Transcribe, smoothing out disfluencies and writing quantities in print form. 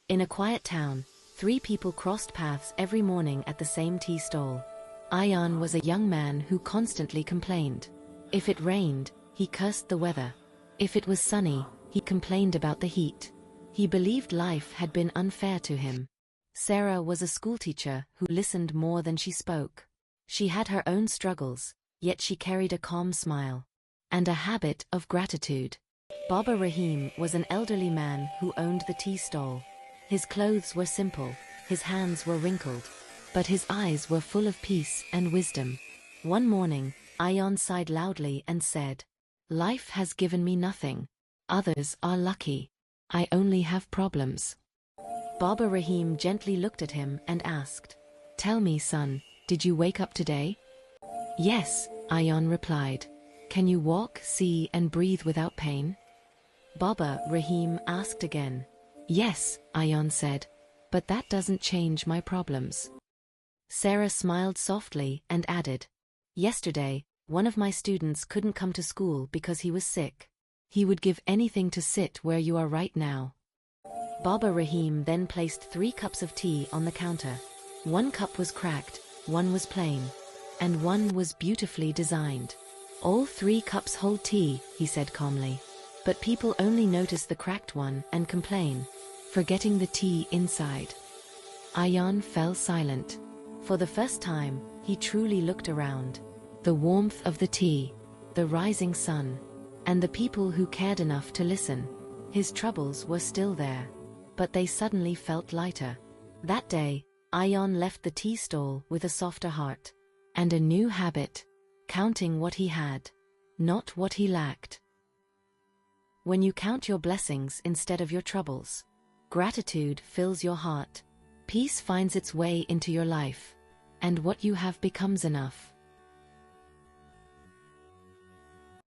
In a quiet town, three people crossed paths every morning at the same tea stall. Ayan was a young man who constantly complained. If it rained, he cursed the weather. If it was sunny, he complained about the heat. He believed life had been unfair to him. Sarah was a schoolteacher who listened more than she spoke. She had her own struggles, yet she carried a calm smile and a habit of gratitude. Baba Rahim was an elderly man who owned the tea stall. His clothes were simple, his hands were wrinkled, but his eyes were full of peace and wisdom. One morning, Ayan sighed loudly and said, "Life has given me nothing. Others are lucky. I only have problems." Baba Rahim gently looked at him and asked, "Tell me, son, did you wake up today?" "Yes," Ayan replied. "Can you walk, see, and breathe without pain?" Baba Rahim asked again. "Yes," Ayan said, "but that doesn't change my problems." Sarah smiled softly and added, "Yesterday, one of my students couldn't come to school because he was sick. He would give anything to sit where you are right now." Baba Rahim then placed 3 cups of tea on the counter. One cup was cracked, one was plain, and one was beautifully designed. "All 3 cups hold tea," he said calmly. "But people only notice the cracked one and complain, forgetting the tea inside." Ayan fell silent. For the first time, he truly looked around. The warmth of the tea, the rising sun, and the people who cared enough to listen. His troubles were still there, but they suddenly felt lighter. That day, Ayan left the tea stall with a softer heart and a new habit, counting what he had, not what he lacked. When you count your blessings instead of your troubles, gratitude fills your heart, peace finds its way into your life, and what you have becomes enough.